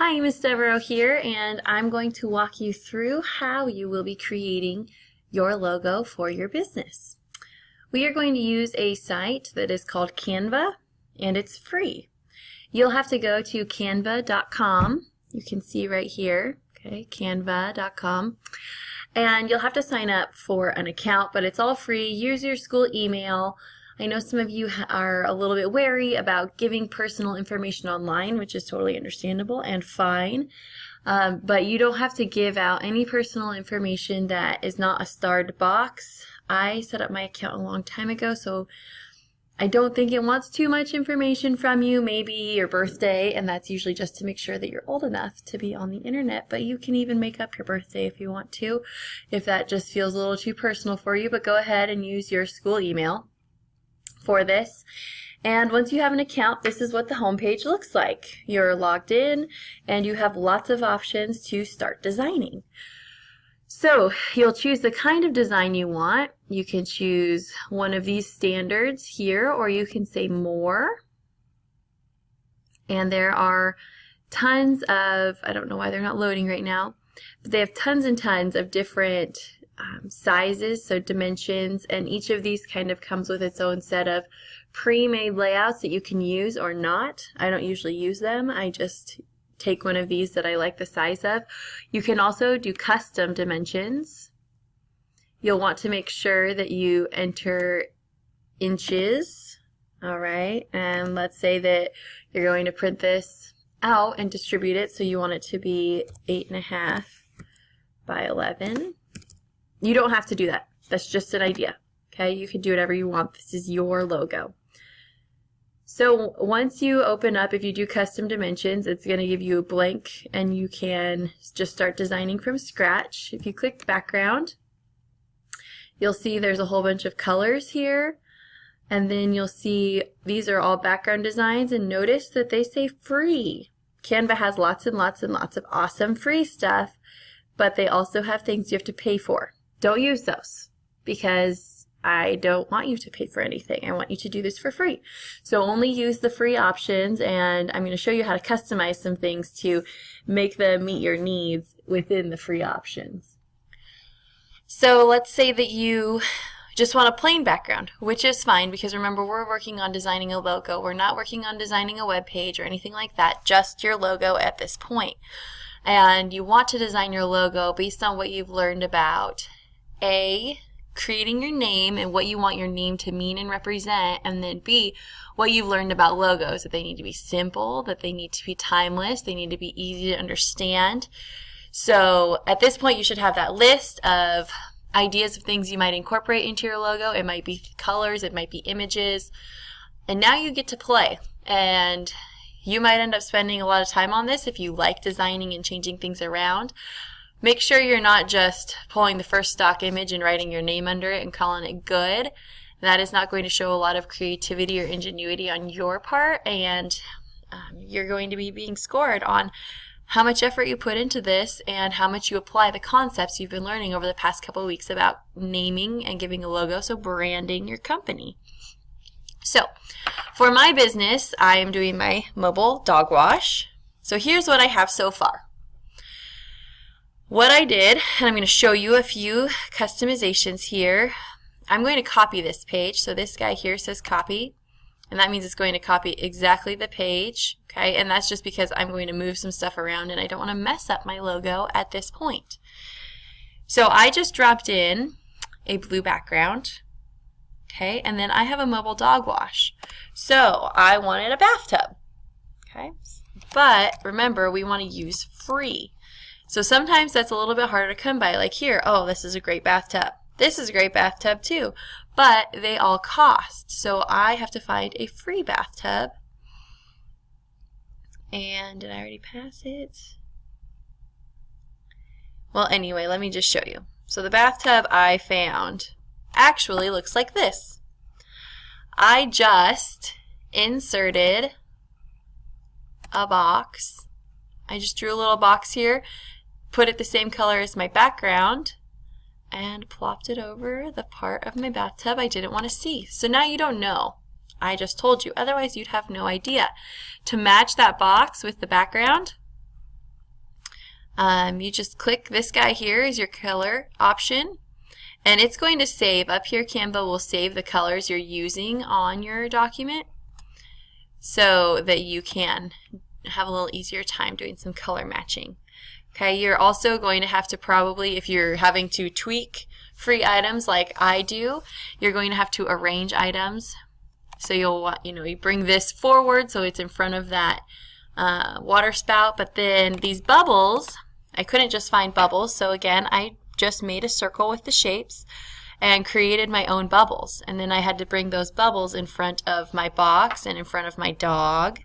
Hi, Ms. Devereaux here, and I'm going to walk you through how you will be creating your logo for your business. We are going to use a site that is called Canva, and it's free. You'll have to go to canva.com. You can see right here, okay, canva.com. And you'll have to sign up for an account, but it's all free. Use your school email. I know some of you are a little bit wary about giving personal information online, which is totally understandable and fine. But you don't have to give out any personal information that is not a starred box. I set up my account a long time ago, so I don't think it wants too much information from you, maybe your birthday, and that's usually just to make sure that you're old enough to be on the internet, but you can even make up your birthday if you want to, if that just feels a little too personal for you, but go ahead and use your school email for this. And once you have an account, this is what the homepage looks like. You're logged in and you have lots of options to start designing. So you'll choose the kind of design you want. You can choose one of these standards here, or you can say more. And there are tons of, I don't know why they're not loading right now, but they have tons and tons of different sizes, so dimensions, and each of these kind of comes with its own set of pre-made layouts that you can use or not. I don't usually use them. I just take one of these that I like the size of. You can also do custom dimensions. You'll want to make sure that you enter inches. All right, and let's say that you're going to print this out and distribute it, so you want it to be 8.5 by 11. You don't have to do that. That's just an idea. Okay, you can do whatever you want. This is your logo. So once you open up, if you do custom dimensions, it's going to give you a blank and you can just start designing from scratch. If you click background, you'll see there's a whole bunch of colors here, and then you'll see these are all background designs, and notice that they say free. Canva has lots and lots and lots of awesome free stuff, but they also have things you have to pay for. Don't use those because I don't want you to pay for anything. I want you to do this for free. So only use the free options, and I'm going to show you how to customize some things to make them meet your needs within the free options. So let's say that you just want a plain background, which is fine because remember, we're working on designing a logo. We're not working on designing a web page or anything like that, just your logo at this point. And you want to design your logo based on what you've learned about A, creating your name and what you want your name to mean and represent, and then B, what you've learned about logos, that they need to be simple, that they need to be timeless, they need to be easy to understand. So at this point you should have that list of ideas of things you might incorporate into your logo. It might be colors, it might be images, and now you get to play. And you might end up spending a lot of time on this if you like designing and changing things around. Make sure you're not just pulling the first stock image and writing your name under it and calling it good. That is not going to show a lot of creativity or ingenuity on your part, and you're going to be being scored on how much effort you put into this and how much you apply the concepts you've been learning over the past couple of weeks about naming and giving a logo, so branding your company. So for my business, I am doing my mobile dog wash. So here's what I have so far. What I did, and I'm going to show you a few customizations here. I'm going to copy this page. So this guy here says copy, and that means it's going to copy exactly the page. Okay, and that's just because I'm going to move some stuff around and I don't want to mess up my logo at this point. So I just dropped in a blue background. Okay, and then I have a mobile dog wash. So I wanted a bathtub. Okay, but remember, we want to use free. So sometimes that's a little bit harder to come by. Like here, oh, this is a great bathtub. This is a great bathtub too. But they all cost. So I have to find a free bathtub. And did I already pass it? Well, anyway, let me just show you. So the bathtub I found actually looks like this. I just inserted a box. I just drew a little box here, put it the same color as my background, and plopped it over the part of my bathtub I didn't want to see. So now you don't know. I just told you. Otherwise, you'd have no idea. To match that box with the background, You just click this guy here is your color option, and it's going to save. Up here, Canva will save the colors you're using on your document so that you can have a little easier time doing some color matching. Okay, you're also going to have to probably, if you're having to tweak free items like I do, you're going to have to arrange items. So you'll want, you bring this forward so it's in front of that water spout, but then these bubbles, I couldn't just find bubbles, so again I just made a circle with the shapes and created my own bubbles, and then I had to bring those bubbles in front of my box and in front of my dog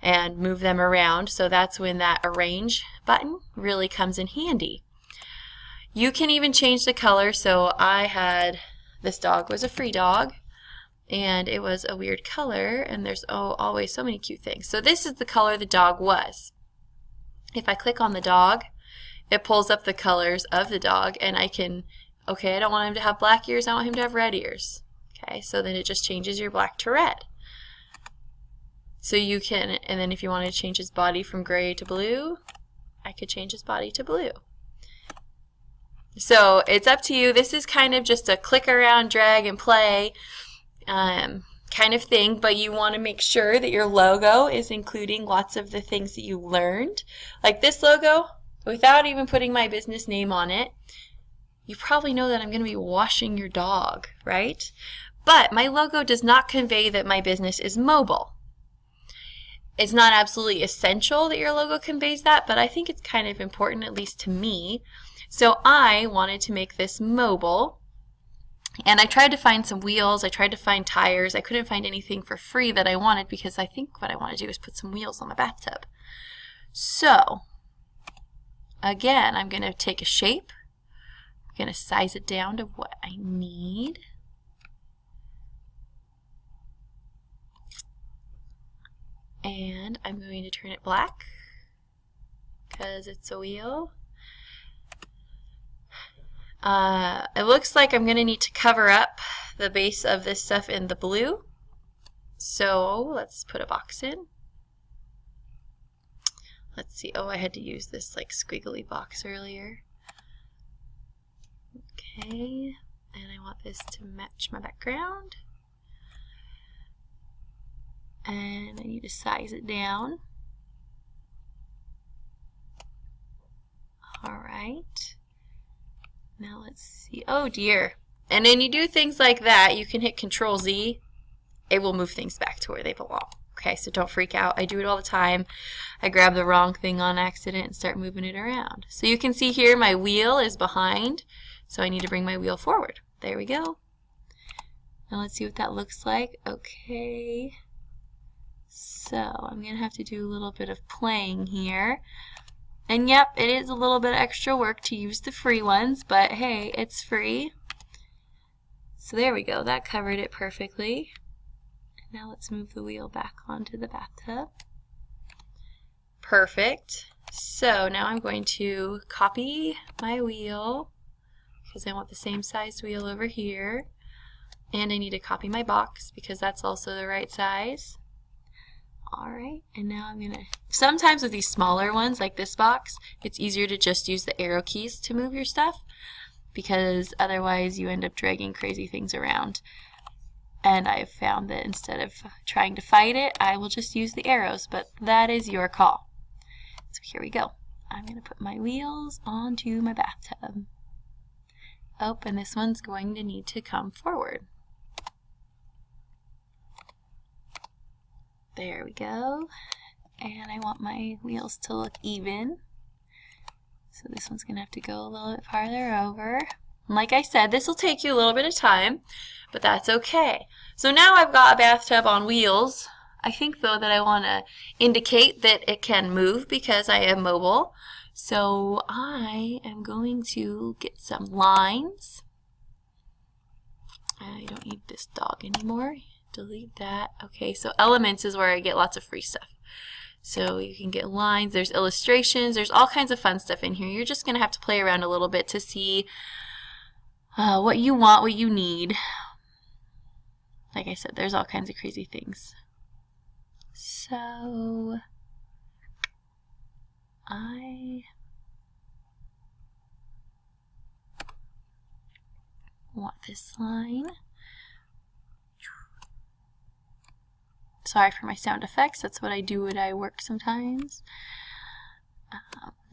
and move them around. So that's when that arrange button really comes in handy. You can even change the color. So I had, this dog was a free dog and it was a weird color, and there's always so many cute things. So this is the color the dog was. If I click on the dog, it pulls up the colors of the dog, and I can, okay, I don't want him to have black ears, I want him to have red ears. Okay, so then it just changes your black to red. So you can, and then if you wanted to change his body from gray to blue, I could change his body to blue. So it's up to you. This is kind of just a click around, drag and play kind of thing, but you want to make sure that your logo is including lots of the things that you learned. Like this logo, without even putting my business name on it, you probably know that I'm going to be washing your dog, right? But my logo does not convey that my business is mobile. It's not absolutely essential that your logo conveys that, but I think it's kind of important, at least to me. So I wanted to make this mobile, and I tried to find some wheels, I tried to find tires. I couldn't find anything for free that I wanted, because I think what I want to do is put some wheels on my bathtub. So again, I'm going to take a shape, I'm going to size it down to what I need. And I'm going to turn it black because it's a wheel. It looks like I'm going to need to cover up the base of this stuff in the blue. So let's put a box in. Let's see. Oh, I had to use this like squiggly box earlier. Okay. And I want this to match my background. And I need to size it down. Alright. Now let's see. Oh dear. And then you do things like that. You can hit Control Z. It will move things back to where they belong. Okay, so don't freak out. I do it all the time. I grab the wrong thing on accident and start moving it around. So you can see here my wheel is behind. So I need to bring my wheel forward. There we go. Now let's see what that looks like. Okay. So I'm going to have to do a little bit of playing here. And yep, it is a little bit extra work to use the free ones, but hey, it's free. So there we go, that covered it perfectly. And now let's move the wheel back onto the bathtub. Perfect. So now I'm going to copy my wheel because I want the same size wheel over here. And I need to copy my box because that's also the right size. Alright, and now I'm going to, sometimes with these smaller ones like this box, it's easier to just use the arrow keys to move your stuff because otherwise you end up dragging crazy things around. And I've found that instead of trying to fight it, I will just use the arrows, but that is your call. So here we go. I'm going to put my wheels onto my bathtub. Oh, and this one's going to need to come forward. There we go. And I want my wheels to look even. So this one's going to have to go a little bit farther over. And like I said, this will take you a little bit of time, but that's okay. So now I've got a bathtub on wheels. I think though that I want to indicate that it can move because I am mobile. So I am going to get some lines. I don't need this dog anymore. Delete that. Okay, so elements is where I get lots of free stuff. So you can get lines, there's illustrations, there's all kinds of fun stuff in here. You're just going to have to play around a little bit to see what you want, what you need. Like I said, there's all kinds of crazy things. So I want this line. Sorry for my sound effects. That's what I do when I work sometimes.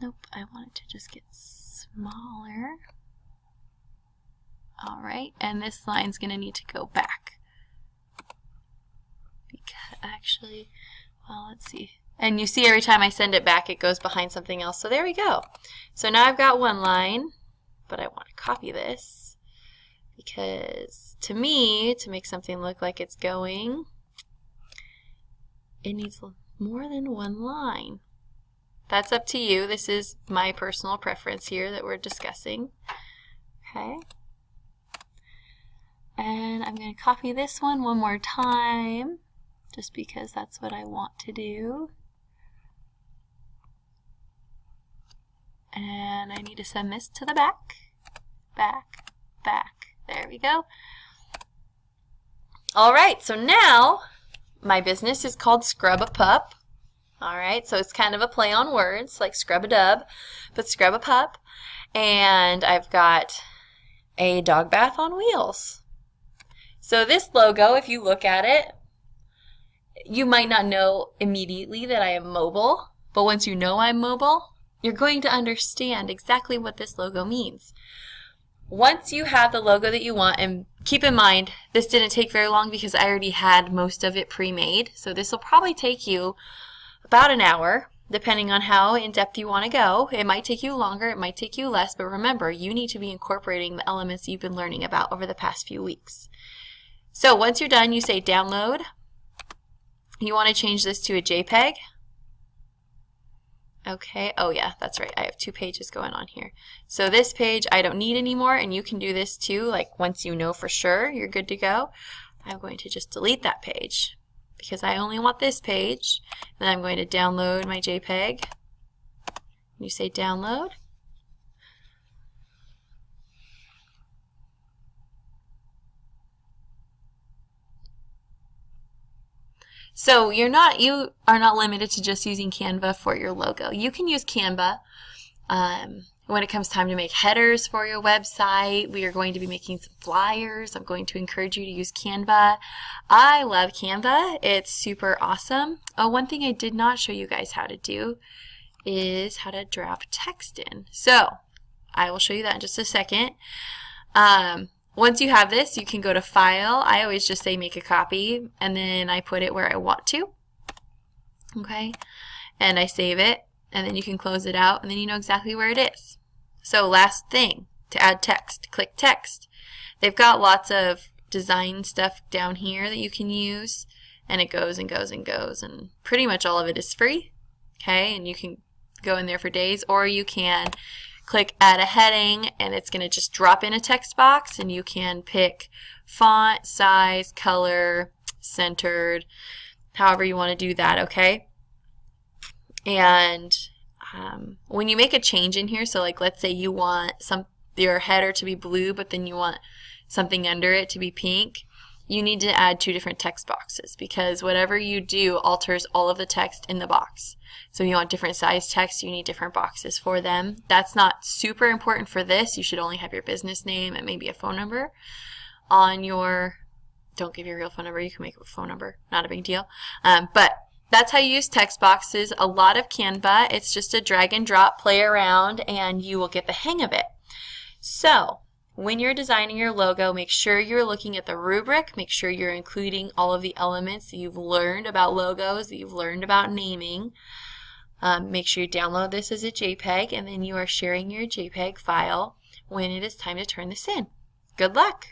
Nope, I want it to just get smaller. Alright, and this line's going to need to go back. Because actually, well, let's see. And you see every time I send it back, it goes behind something else. So there we go. So now I've got one line, but I want to copy this because to me, to make something look like it's going, it needs more than one line. That's up to you. This is my personal preference here that we're discussing. Okay. And I'm going to copy this one more time, just because that's what I want to do. And I need to send this to the back, back, back. There we go. All right, so now my business is called Scrub a Pup. All right, so it's kind of a play on words, like scrub a dub, but scrub a pup. And I've got a dog bath on wheels. So this logo, if you look at it, you might not know immediately that I am mobile, but once you know I'm mobile, you're going to understand exactly what this logo means. Once you have the logo that you want, and keep in mind, this didn't take very long because I already had most of it pre-made, so this will probably take you about an hour, depending on how in-depth you want to go. It might take you longer, it might take you less, but remember, you need to be incorporating the elements you've been learning about over the past few weeks. So once you're done, you say download. You want to change this to a JPEG. Okay, oh yeah, that's right. I have 2 pages going on here. So this page I don't need anymore, and you can do this too, like once you know for sure you're good to go. I'm going to just delete that page because I only want this page. Then I'm going to download my JPEG. You say download. So you are not limited to just using Canva for your logo. You can use Canva when it comes time to make headers for your website. We are going to be making some flyers. I'm going to encourage you to use Canva. I love Canva. It's super awesome. One thing I did not show you guys how to do is how to drop text in. So I will show you that in just a second. Once you have this, you can go to File. I always just say make a copy, and then I put it where I want to. Okay, and I save it, and then you can close it out, and then you know exactly where it is. So last thing, to add text, click text. They've got lots of design stuff down here that you can use, and it goes and goes and goes, and pretty much all of it is free. Okay, and you can go in there for days, or you can click add a heading, and it's going to just drop in a text box, and you can pick font, size, color, centered, however you want to do that, okay? And when you make a change in here, so like let's say you want your header to be blue, but then you want something under it to be pink, you need to add 2 different text boxes because whatever you do alters all of the text in the box. So you want different size text, you need different boxes for them. That's not super important for this. You should only have your business name and maybe a phone number on your, don't give your real phone number, you can make a phone number, not a big deal. But that's how you use text boxes. A lot of Canva, it's just a drag and drop, play around, and you will get the hang of it. So when you're designing your logo, make sure you're looking at the rubric, make sure you're including all of the elements that you've learned about logos, that you've learned about naming. Make sure you download this as a JPEG, and then you are sharing your JPEG file when it is time to turn this in. Good luck!